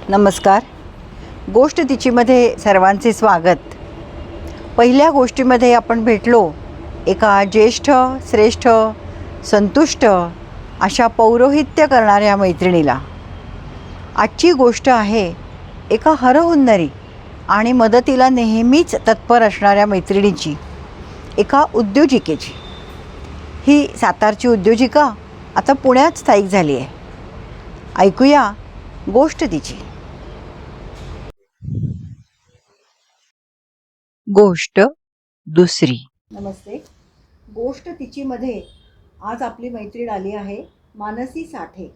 नमस्कार. गोष्ट तिचीमध्ये सर्वांचे स्वागत. पहिल्या गोष्टीमध्ये आपण भेटलो एका ज्येष्ठ, श्रेष्ठ, संतुष्ट अशा पौरोहित्य करणाऱ्या मैत्रिणीला. आजची गोष्ट आहे एका हरहुन्नरी आणि मदतीला नेहमीच तत्पर असणाऱ्या मैत्रिणीची, एका उद्योजिकेची. ही सातारची उद्योजिका आता पुण्यात स्थायिक झाली आहे. ऐकूया गोष्ट तिची. गोष्ट दुसरी. नमस्ते. गोष्ट तिचीमध्ये आज आपली मैत्रीण आली आहे मानसी साठे.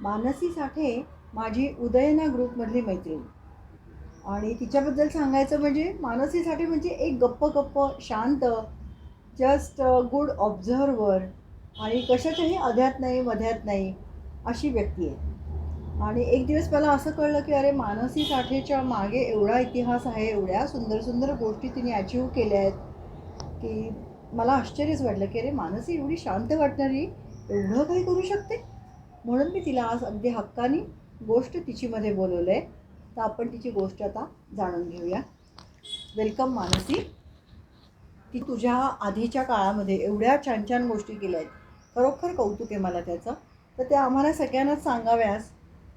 मानसी साठे माझी उदयना ग्रुपमधली मैत्रीण. आणि तिच्याबद्दल सांगायचं म्हणजे मानसी साठे म्हणजे एक गप्प शांत, जस्ट गुड ऑब्झर्वर आणि कशाच्याही अध्यात नाही मध्यात नाही अशी व्यक्ती आहे. आणि एक दिवस मला असं कळलं की अरे, मानसी साठेच्या मागे एवढा इतिहास आहे, एवढ्या सुंदर सुंदर गोष्टी तिने अचीव केल्या आहेत की मला आश्चर्यच वाटलं की अरे, मानसी एवढी शांत वाटणारी एवढं काही करू शकते. म्हणून मी तिला आज अगदी हक्काने गोष्ट तिचीमध्ये बोलवलं आहे. तर आपण तिची गोष्ट आता जाणून घेऊया. वेलकम मानसी. ती तुझ्या आधीच्या काळामध्ये एवढ्या छान छान गोष्टी केल्या आहेत, खरोखर कौतुक आहे मला त्याचं. तर त्या आम्हाला सगळ्यांनाच सांगाव्यास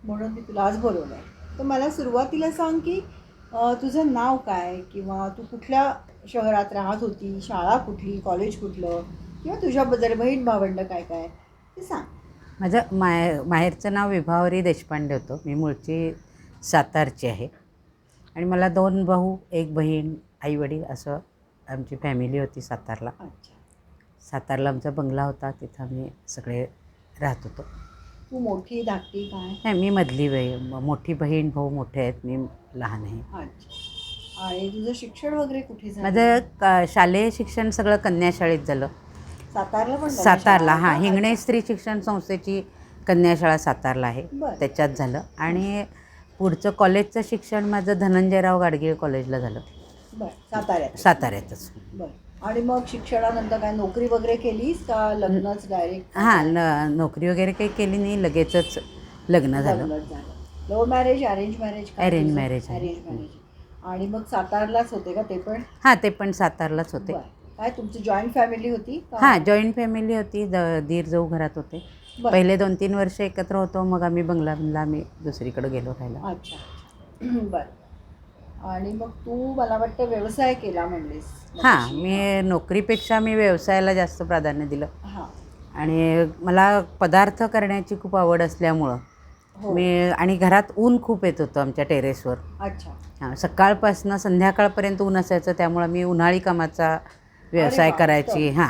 म्हणून मी तुला आज बोलवलं आहे. तर मला सुरुवातीला सांग की तुझं नाव काय, किंवा तू कुठल्या शहरात राहत होती, शाळा कुठली, कॉलेज कुठलं, किंवा तुझ्याबद्दल बहीण भावंड काय काय ते सांग. माझं माहेरचं नाव विभावरी देशपांडे होतं. मी मूळची सातारची आहे आणि मला 2 भाऊ 1 बहीण, आईवडील असं आमची फॅमिली होती सातारला. अच्छा. सातारला आमचा बंगला होता, तिथं आम्ही सगळे राहत होतो. तू मोठी धाकटी काय? नाही, मी मधली मोठी बहीण, भाऊ मोठे आहेत, मी लहान आहे. अच्छा. आणि तुझं शिक्षण वगैरे कुठे झालं? माझं शालेय शिक्षण सगळं कन्याशाळेत झालं. सातारला पण? सातारला, हां, हिंगणे स्त्री शिक्षण संस्थेची कन्याशाळा सातारला आहे, त्याच्यात झालं. आणि पुढचं कॉलेजचं शिक्षण माझं धनंजयराव गाडगीळ कॉलेजला झालं. बरं. साताऱ्यातच. बरं. आणि मग शिक्षणानंतर काय नोकरी वगैरे केलीस का लग्नच डायरेक्ट? हां, नोकरी वगैरे काही केली नाही, लगेचच लग्न झालं. Love marriage, arrange marriage? Arrange marriage. Arrange marriage. आणि मग सातारलाच होते का ते पण? हां, ते पण सातारलाच होते. काय तुमची जॉईंट फॅमिली होती? हां, जॉईंट फॅमिली होती. दीर जाऊ घरात होते. पहिले 2-3 वर्ष एकत्र होतो, मग आम्ही बंगला आम्ही दुसरीकडे गेलो राहायला. अच्छा. बरं. आणि मग तू मला वाटतं व्यवसाय केला म्हणलीस? हां, मी नोकरीपेक्षा मी व्यवसायाला जास्त प्राधान्य दिलं. हां. आणि मला पदार्थ करण्याची खूप आवड असल्यामुळं मी, आणि घरात ऊन खूप येत होतं आमच्या टेरेसवर. अच्छा. हां, सकाळपासून संध्याकाळपर्यंत ऊन असायचं, त्यामुळं मी उन्हाळी कामाचा व्यवसाय करायची. हां,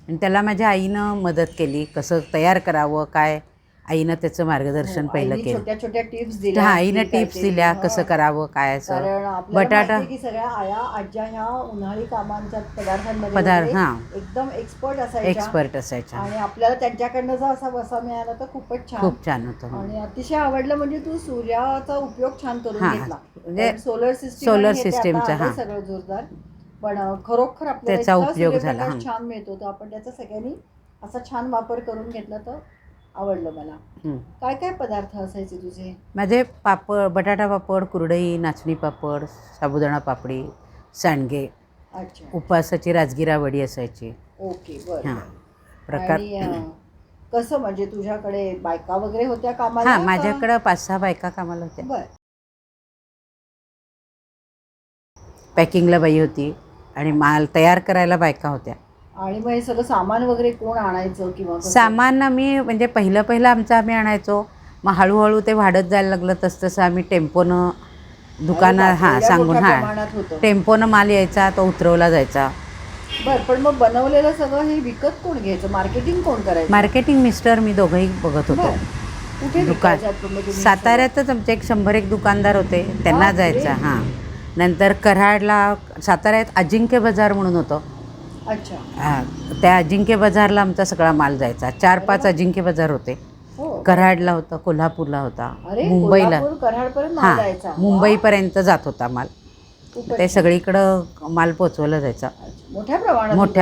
आणि त्याला माझ्या आईनं मदत केली, कसं तयार करावं काय, आईनं त्याचं मार्गदर्शन पहिलं केलं. छोट्या छोट्या टिप्स दिल्या. हां, आईनं टिप्स दिल्या कसं करावं काय. असं बटाटा की सगळ्या आया आज्या ह्या उन्हाळी कामांच्या पदार्थांमध्ये हां एकदम एक्सपर्ट असायच्या. आणि आपल्याला त्यांच्याकडनं जर असा वसा मिळाला तर खूप छान होतं. आणि अतिशय आवडलं. म्हणजे तू सूर्याचा उपयोग छान करून घेतला. म्हणजे सोलर सिस्टीमचा सगळं जोरदार. पण खरोखर आपल्याला त्याचा उपयोग झाला, छान मिळतो. तर आपण त्याचा सगळ्यांनी असा छान वापर करून घेतला तर आवडलं मला. काय काय पदार्थ असायचे तुझे? माझे पापड, बटाटा पापड, कुरडई, नाचणी पापड, साबुदाणा पापडी, सांडगे. अच्छा. उपवासाची राजगिरा वडी असायची. ओके. बरं. हां, प्रकार. कसं म्हणजे तुझ्याकडे बायका वगैरे होत्या कामाला? हां, माझ्याकडं 5-6 बायका कामाला होत्या. बरं. पॅकिंगला बाई होती आणि माल तयार करायला बायका होत्या. आणि मग हे सगळं सामान वगैरे कोण आणायचं किंवा सामान आम्ही, म्हणजे पहिलं आमचं आम्ही आणायचो. मग हळूहळू ते वाढत जायला लागलं, तसं आम्ही टेम्पोनं दुकानात सांगून टेम्पोनं माल यायचा, तो उतरवला जायचा. बरं. पण मग बनवलेलं सगळं हे विकत कोण घ्यायचं? मार्केटिंग कोण करायचं? मार्केटिंग मिस्टर, मी दोघंही बघत होतो. कुठे दुकान? साताऱ्यातच आमचे 100-1 दुकानदार होते, त्यांना जायचं. हां, नंतर कराडला, साताऱ्यात अजिंक्य बाजार म्हणून होतं. अच्छा. हां, त्या अजिंक्य बाजारला आमचा सगळा माल जायचा. 4-5 अजिंक्य बाजार होते. कराडला होता, कोल्हापूरला होता, मुंबईला. हां, मुंबईपर्यंत जात होता माल. ते सगळीकडं माल पोचवला जायचा. मोठ्या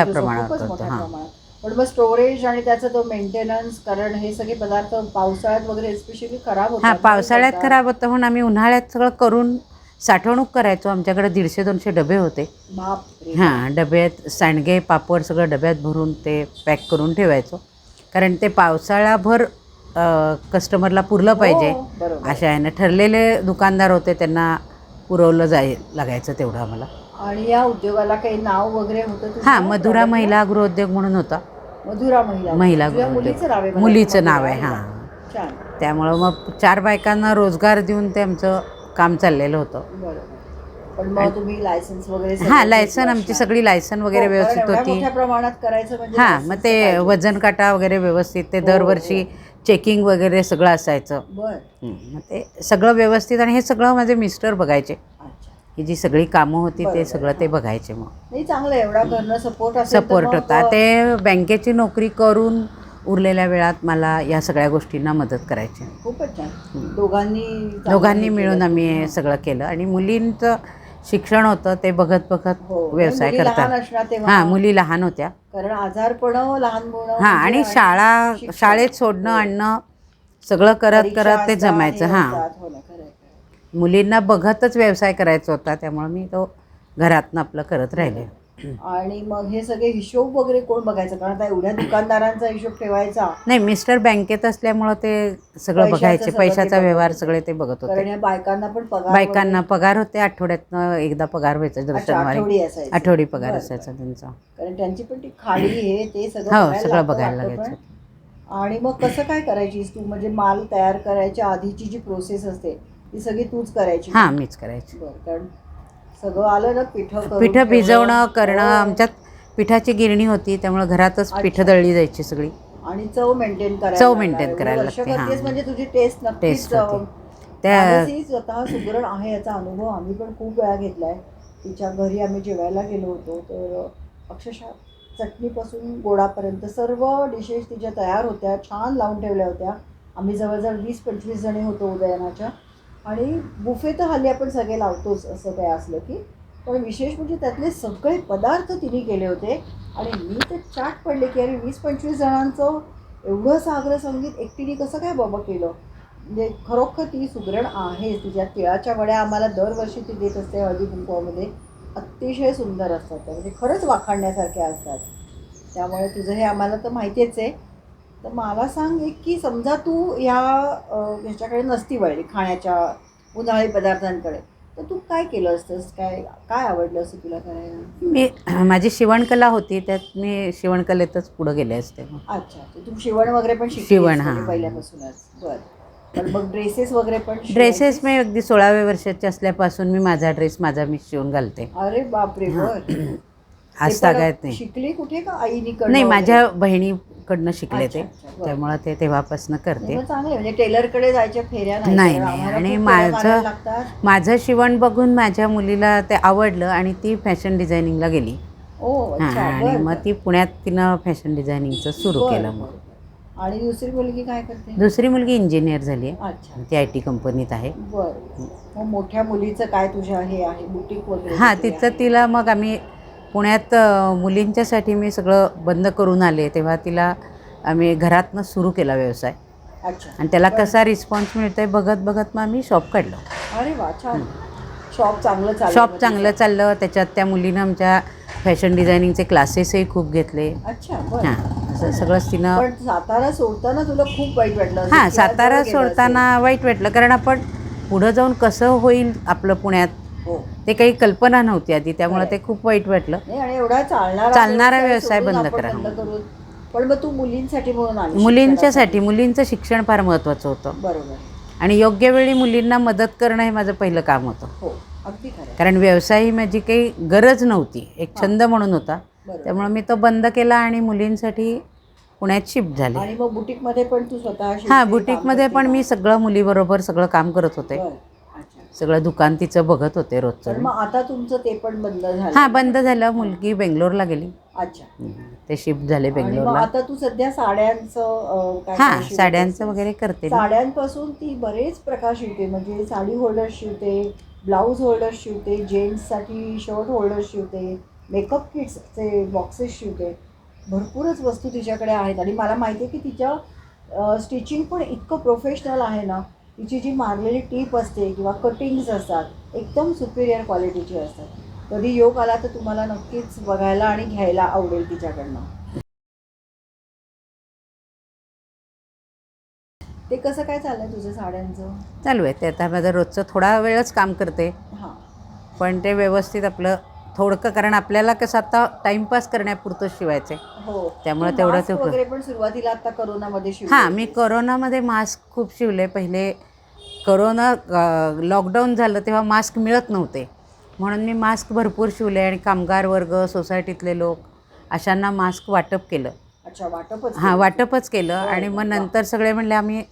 प्रमाणात होतं. हां, पण मग स्टोरेज आणि त्याचा तो मेंटेनन्स, कारण हे सगळे पदार्थ पावसाळ्यात वगैरे एस्पेशली खराब होतात. हां, पावसाळ्यात बोलतात. खराब होतं म्हणून आम्ही उन्हाळ्यात सगळं करून साठवणूक करायचो. आमच्याकडे 150-200 डबे होते. बापरे. हां, डब्यात सांडगे पापड सगळं डब्यात भरून ते पॅक करून ठेवायचो. कारण ते पावसाळ्याभर कस्टमरला पुरलं पाहिजे हो, बरोबर. अशा ह्यानं. ठरलेले दुकानदार होते, त्यांना पुरवलं लागायचं तेवढं आम्हाला. आणि या उद्योगाला काही नाव वगैरे होतं तुझं? हां, मधुरा महिला गृहोद्योग म्हणून होता. मधुरा महिला महिला तुझ्या गृहोद्योग. मुलीचं नाव आहे मला मुलीचं मधुरा, नाव आहे, अरे वा. हां. छान. त्यामुळं मग 4 बायकांना रोजगार देऊन ते आमचं काम चाललेलं होतं. बरोबर. पण मग तुम्ही लायसन्स वगैरे सगळं हां, लायसन घेतलं आमची असणार. सगळी लायसन वगैरे हो, कारण व्यवस्थित एवढ्या होती. मोठ्या प्रमाणात करायचं म्हणजे हां, लायसन्स मग तर ते पाहिजे. वजन काटा वगैरे व्यवस्थित ते हो, दरवर्षी चेकिंग वगैरे सगळं असायचं. बर. मग ते सगळं व्यवस्थित आणि हे सगळं माझे मिस्टर बघायचे. अच्छा. ही जी सगळी कामं होती बरोबर, ते सगळं ते हां. बघायचे. मग नाही, चांगलं आहे. एवढा घरनं सपोर्ट असेल तर सपोर्ट मग होता. ते बँकेची नोकरी करून उरलेल्या वेळात मला या सगळ्या गोष्टींना मदत करायची. खूपच छान. दोघांनी दोघांनी हे मिळून केलं आम्ही तुम्ही, हे हां. सगळं केलं आणि मुलींचं शिक्षण होतं ते बघत बघत हो, व्यवसाय मुली लहान करतात. असणार तेव्हा. हां, मुली लहान होत्या. कारण आजारपणं, लहान मुलं हां, म्हणजे आणि शिक्षण. शाळेत सोडणं हो. आणणं सगळं करत परीक्षा करत ते असतात, जमायचं. हे हां, असतात. हो ना, खरं आहे, खरं आहे. मुलींना बघतच व्यवसाय करायचा होता, त्यामुळे मी तो घरातनं आपलं करत राहिले. आणि मग हे सगळे हिशोब वगैरे कोण बघायचं? कारण आता एवढ्या दुकानदारांचा हिशोब ठेवायचा. नाही, मिस्टर बँकेत असल्यामुळं ते सगळं पैशाचं बघायचे. सगळं ते पैशाचा बघत व्यवहार होते. सगळे ते बघत कारण होते. या बायकांना पण पगार बायकांना वगैरे. पगार होते, आठवड्यातनं एकदा पगार व्हायचा, दर अच्छा, शनिवारी आठवडी असायची. आठवडी पगार बरं, असायचा बरं. त्यांचा. कारण त्यांची पण ती खाडी हे ते सगळं हो, बघायला सगळं लागतं बघायला वाटतं लागायचं. पण. आणि मग कसं काय करायचीस तू? म्हणजे माल तयार करायच्या आधीची जी प्रोसेस असते ती सगळी तूच करायची का? हां, मीच करायची. बरं. कारण सगळं आलं ना, पिठं करून पिठं ठेवणं. भिजवणं करणं. हो. आमच्यात पिठाची गिरणी होती, त्यामुळे घरातच पिठं अच्छा. दळली जायची सगळी. आणि चव मेंटेन करायला चव लागणार. मेंटेन एवढे करायला वर्ष लागते. करतेस हां, म्हणजे तुझी टेस्ट नक्कीच. टेस्ट होती. त्या मानसी स्वतः सुगरण आहे याचा अनुभव आम्ही पण खूप वेळा घेतलाय. तिच्या घरी आम्ही जेवायला गेलो होतो, तर अक्षरशः चटणीपासून गोडापर्यंत सर्व डिशेस तिच्या तयार होत्या, छान लावून ठेवल्या होत्या. आम्ही जवळजवळ 20-25 जणी होतो उदयनाच्या. आणि बुफे तर हल्ली आपण सगळे लावतोच असं काय असलं की. पण विशेष म्हणजे त्यातले सगळे पदार्थ तिने केले होते. आणि मी तर चाट पडले की अरे 20-25 जणांचं एवढं साग्र संगीत एकटीने कसं काय बाबा केलं. म्हणजे खरोखर ती सुगरण आहे. तिच्या तिळाच्या वड्या आम्हाला दरवर्षी ती देत असते हळदी कुंकवामध्ये. अतिशय सुंदर असतात त्या, म्हणजे खरंच वाखाणण्यासारख्या असतात. त्यामुळे तुझं हे आम्हाला तर माहितीच आहे. तर मला सांग एक की समजा तू ह्याच्याकडे नसती वळली खाण्याच्या उन्हाळी पदार्थांकडे, तर तू काय केलं असतंस? काय काय आवडलं असं तुला करायला? माझी शिवणकला होती, त्यात मी शिवणकलेतच पुढं गेले असते. अच्छा, तर तू शिवण वगैरे पण शिकलीस शिवण, म्हणजे हां. पहिल्यापासूनच. बरं. पण मग ड्रेसेस वगैरे पण ड्रेसेस शिवायचीस? मी अगदी 16व्या वर्षाची असल्यापासून मी माझा ड्रेस मी शिवून घालते. अरे बापरे. हां. बर. ते आज पण तागायत नाही. शिकली कुठे का आईनीकडनं नाही, वगैरे? माझ्या बहिणीकडनं शिकले अच्छा, ते. अच्छा, बरं. त्यामुळं ते तेव्हापासून करते. मग चांगलं आहे. म्हणजे टेलरकडे जायच्या फेऱ्या नाही. नाही, कारण नाही. आम्हाला आणि खूप फेऱ्या मारायला लागतात. माझं शिवण बघून माझ्या मुलीला ते आवडलं आणि ती फॅशन डिझायनिंगला गेली. ओ, हां, अच्छा. आणि बरं, मग बरं. ती पुण्यात तिनं फॅशन डिझायनिंगचं सुरू बरं, केलं. बरं, मग बरं. आणि दुसरी मुलगी काय करते? दुसरी मुलगी इंजिनियर झाली आहे. अच्छा. ती IT कंपनीत आहे. बरं. मग मोठ्या मुलीचं काय तुझ्या हे आहे बुटीक वगैरे? हां, वगैरे तिचं आहे? तिला मग आम्ही पुण्यात मुलींच्यासाठी मी सगळं बंद करून आले, तेव्हा तिला आम्ही घरातनं सुरू केला व्यवसाय. अच्छा. आणि त्याला बरं. कसा रिस्पॉन्स मिळतोय बघत बघत मग आम्ही शॉप काढलं. अरे वा, छान. शॉप चांगलं चाललं शॉप मग चांगलं तिचं? चाललं. त्याच्यात त्या मुलीनं आमच्या फॅशन डिझायनिंगचे क्लासेसही खूप घेतले. अच्छा. बरं. हां, असं सगळंच तिनं. पण सातारा सोडताना तुला खूप वाईट वाटलं असेल हां, किंवा सातारा जड गेलं सोडताना वाईट वाटलं, कारण आपण पुढं जाऊन कसं होईल आपलं पुण्यात असेल. हो. ते काही कल्पना नव्हती आधी, त्यामुळे खरंय. ते खूप वाईट वाटलं. नाही, आणि एवढा चालणारा व्यवसाय सोडून बंद आपण करा. बंद करून. पण मग तू मुलींसाठी म्हणून आली मुलींच्यासाठी, शिक्षणासाठी. मुलींचं शिक्षण फार महत्त्वाचं होतं बरोबर. आणि योग्य वेळी मुलींना मदत करणं हे माझं पहिलं काम होतं. हो, अगदी खरं. कारण व्यवसाय ही माझी काही गरज नव्हती, एक छंद म्हणून होता. बरोबर. त्यामुळे मी तो बंद केला आणि मुलींसाठी पुण्यात शिफ्ट झाले. आणि मग बुटीकमध्ये पण तू स्वतः हां, शिवते, काम बुटीकमध्ये करते पण का? मी सगळं मुलीबरोबर सगळं काम करत होते. बरं. अच्छा. सगळं दुकान तिचं बघत होते पण रोजचं. मग आता तुमचं ते पण बंद झालं? हां, बंद झालं. मुलगी बेंगलोरला गेली. अच्छा. ते शिफ्ट झाले आणि मग बेंगलोरला. आता तू सध्या साड्यांचं काय हां, काय शिवत साड्यांचं असतेस? वगैरे करते मी. साड्यांपासून ती बरेच प्रकार शिवते. म्हणजे साडी होल्डर्स शिवते, ब्लाऊज होल्डर्स शिवते, जेंट्ससाठी शर्ट होल्डर्स शिवते, मेकअप किट्सचे बॉक्सेस शिवते. भरपूरच वस्तू तिच्याकडे आहेत आणि मला माहिती आहे की तिच्या स्टिचिंग पण इतकं प्रोफेशनल आहे ना. तिची जी मारलेली टीप असते किंवा कटिंग्स असतात एकदम सुपिरियर क्वालिटीची असतात. कधी योग आला तर तुम्हाला नक्कीच बघायला आणि घ्यायला आवडेल तिच्याकडनं. ते कसं काय चाललंय तुझं साड्यांचं? चालू आहे ते आता माझं रोजचं थोडा वेळच काम करते, हां. पण ते व्यवस्थित आपलं थोडकं, कारण आपल्याला कसं आता टाईमपास करण्यापुरतं शिवायचं आहे. हो. त्यामुळे तू तेवढं मास्क वगैरे पण सुरुवातीला आता करोनामध्ये शिवले हां, मी होतेस. कोरोनामध्ये मास्क खूप शिवले. पहिले कोरोना लॉकडाऊन झालं तेव्हा मास्क मिळत नव्हते, म्हणून मी मास्क भरपूर शिवले आणि कामगार वर्ग, सोसायटीतले लोक अशांना मास्क वाटप केलं. अच्छा, वाटपच हां, केलं. वाटपच केलं बरं, आणि मग बरं. नंतर सगळे म्हणले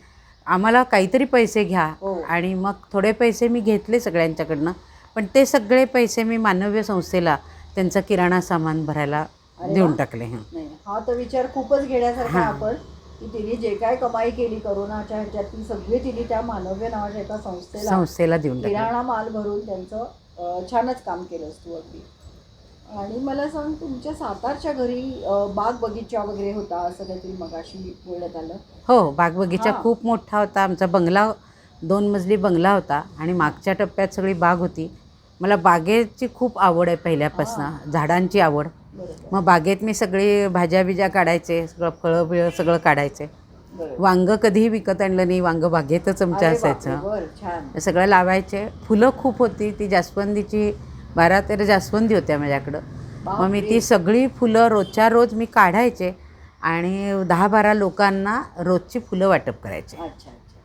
आम्हाला काहीतरी पैसे घ्या. हो. आणि मग थोडे पैसे मी घेतले सगळ्यांच्याकडनं, पण ते सगळे पैसे मी मानव्य संस्थेला त्यांचं किराणा सामान भरायला अरे देऊन वा. टाकले. नाही, हा तर विचार खूपच घेण्यासारखा आहे हां. आपण, की तिने जे काय कमाई केली करोनाच्या ह्याच्यात ती सगळी तिने त्या मानव्य नावाच्या एका संस्थेला देऊन टाकले. किराणा माल भरून त्यांचं छानच काम केलंस तू अगदी. आणि मला सांग, तुमच्या सातारच्या घरी बाग बगीचा वगैरे होता असं काहीतरी मगाशी बोलण्यात आलं. हो, बागबगीचा हां. खूप मोठा होता. आमचा बंगला 2 मजली बंगला होता आणि मागच्या टप्प्यात सगळी बाग होती. मला बागेची खूप आवड आहे पहिल्यापासून, झाडांची आवड. बरोबर. मग बागेत मी सगळी भाज्या काढायचे, सगळं फळं सगळं काढायचे. बरोबर. वांगं कधीही विकत आणलं नाही, वांगं बागेतच आमच्या अरे बापरे, असायचं. बरं, छान. सगळं लावायचे. फुलं खूप होती. ती जास्वंदीची 12-13 जास्वंदी होत्या माझ्याकडं. मग मी ती सगळी फुलं रोजच्या रोज मी काढायचे आणि 10-12 लोकांना रोजची फुलं वाटप करायचे. अच्छा अच्छा.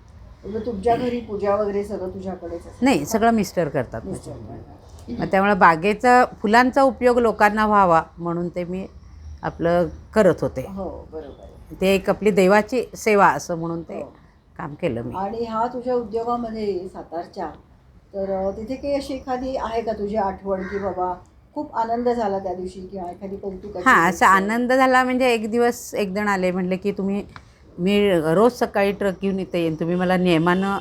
म्हणजे तुमच्या घरी पूजा वगैरे सगळं तुझ्याकडेच असेल? नाही, सगळं मिस्टर करतात मिस्टर माझे. करतात. मग त्यामुळे बागेचा फुलांचा उपयोग लोकांना व्हावा म्हणून ते मी आपलं करत होते. हो, बरोबर आहे. ते एक आपली देवाची सेवा असं म्हणून ते हो. काम केलं मी. आणि हा तुझ्या उद्योगामध्ये सातारच्या, तर तिथे काही अशी एखादी आहे का तुझी आठवण, की बाबा खूप आनंद झाला त्या दिवशी किंवा एखादी कौतुकाची हां, गोष्ट? असा आनंद झाला म्हणजे एक दिवस एक जण आले, म्हटले की मी रोज सकाळी ट्रक घेऊन इथे येईन, तुम्ही मला नियमानं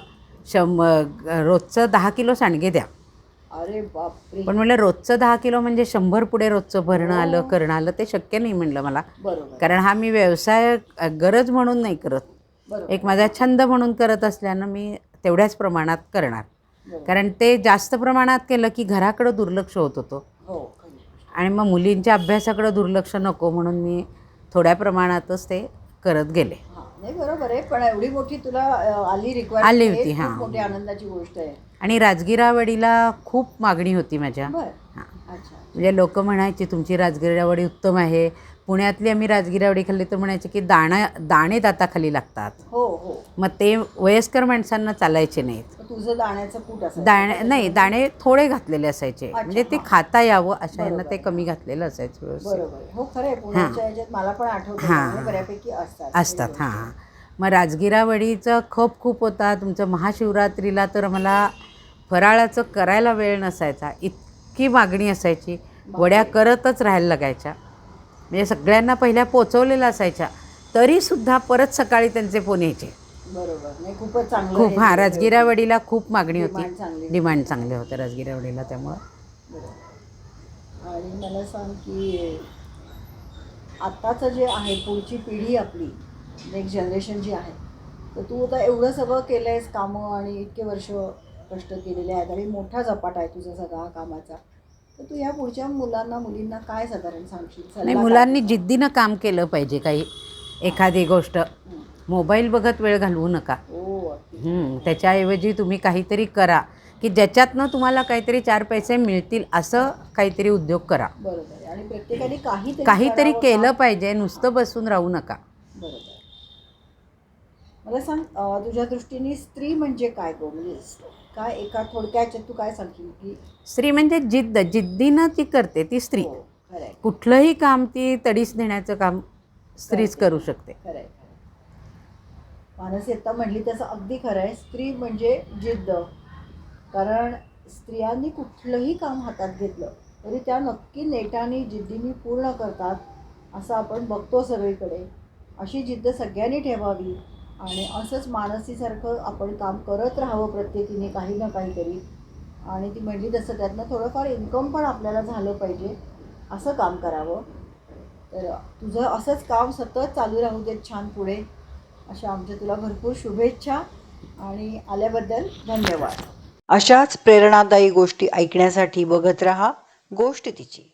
रोजचं 10 किलो सांडगे द्या. अरे बापरे. पण म्हटलं रोजचं 10 किलो म्हणजे 100 पुढे रोजचं भरणं आलं, हो. करणं आलं, ते शक्य नाही म्हणलं मला. बरोबर. कारण हा मी व्यवसाय गरज म्हणून नाही करत, बरोबर. एक माझा छंद म्हणून करत असल्यानं मी तेवढ्याच प्रमाणात करणार. बरोबर. कारण ते जास्त प्रमाणात केलं की घराकडं दुर्लक्ष होत होतं हो, खरी गोष्ट. आणि मग मुलींच्या अभ्यासाकडं दुर्लक्ष नको म्हणून मी थोड्या प्रमाणातच ते करत गेले. हां, नाही बरोबर आहे, पण एवढी मोठी तुला आली आली रिक्वायरमेंट, होती, हे खूप हां. मोठी आनंदाची गोष्ट आहे. आणि राजगिरावडीला खूप मागणी होती माझ्या. बरं. हां, अच्छा. म्हणजे लोक म्हणायची तुमची राजगिरावडी उत्तम आहे. पुण्यातली आम्ही राजगिरावडी खाल्ली तर म्हणायचे की दाणे दाताखाली लागतात. हो हो. मग ते वयस्कर माणसांना चालायचे नाहीत. तर तुझं दाण्याचं कूट असायचं? दाणे थोडे घातलेले असायचे, अच्छा, म्हणजे ते हां. खाता यावं अशा यांना बरोबर ते आहे. कमी घातलेलं असायचं व्यवस्थित. बरोबर आहे. हो, खरं आहे. पुण्याच्या ह्याच्यात मला पण आठवतं, हां. दाणे बऱ्यापैकी असतात. असतात. खरी गोष्ट हां, आहे. मग राजगिरावडीचं खप खूप होता. तुमचं महाशिवरात्रीला तर मला फराळाचं करायला वेळ नसायचा, इतकी मागणी असायची. वड्या करतच राहायला लागायच्या, म्हणजे सगळ्यांना पहिल्या पोचवलेल्या असायच्या, तरीसुद्धा परत सकाळी त्यांचे फोन यायचे. बरोबर. नाही, खूपच चांगलं खूप. हे हां, केलं. राजगिरावडीला खूप मागणी डिमांड होती. चांगली होती. डिमांड चांगले होते राजगिरावडीला. त्यामुळं बरोबर. आणि मला सांग की आत्ताचं जे आहे, पुढची पिढी आपली, नेक्स्ट जनरेशन जी आहे, तर तू आता एवढं सगळं केलं आहेस, कामं आणि इतके वर्ष कष्ट केलेले आहेत आणि मोठा झपाटा आहे तुझा सगळा कामाचा, तर तू ह्या पुढच्या मुलींना काय साधारण सांगशील? नाही, मुलांनी जिद्दीनं काम केलं पाहिजे. काही एखादी गोष्ट मोबाईल बघत वेळ घालवू नका. हो. त्याच्याऐवजी तुम्ही काहीतरी करा की ज्याच्यातनं तुम्हाला काहीतरी 4 पैसे मिळतील, असं काहीतरी उद्योग करा. बरोबर आहे. आणि प्रत्येकाने काहीतरी करावं केलं काम. पाहिजे, नुसतं बसून राहू नका. बरोबर. मला सांग, तुझ्या दृष्टीने स्त्री म्हणजे काय गो? म्हणजे काय एका थोडक्यात तू काय सांगशील की? स्त्री म्हणजे जिद्दीनं ती करते ती स्त्री. हो, खरं आहे. कुठलंही काम ती तडीस नेण्याचं काम स्त्रीच करू शकते. खरं आहे. मानसी आत्ता म्हणली तसं अगदी खरं आहे. स्त्री म्हणजे जिद्द. कारण स्त्रियांनी कुठलंही काम हातात घेतलं तरी त्या नक्की नेटाने जिद्दीने पूर्ण करतात, असं आपण बघतो सगळीकडे. अशी जिद्द सगळ्यांनी ठेवावी आणि असंच मानसीसारखं आपण काम करत राहावं प्रत्येकीने, काही ना काहीतरी. आणि ती म्हणली तसं त्यातनं थोडंफार इन्कम पण आपल्याला झालं पाहिजे, असं काम करावं. तर तुझं असंच काम सतत चालू राहू देत छान पुढे, अशा आमच्या तुला भरपूर शुभेच्छा आणि आल्याबद्दल धन्यवाद. अशाच प्रेरणादायी गोष्टी ऐकण्यासाठी बघत रहा गोष्ट तिची.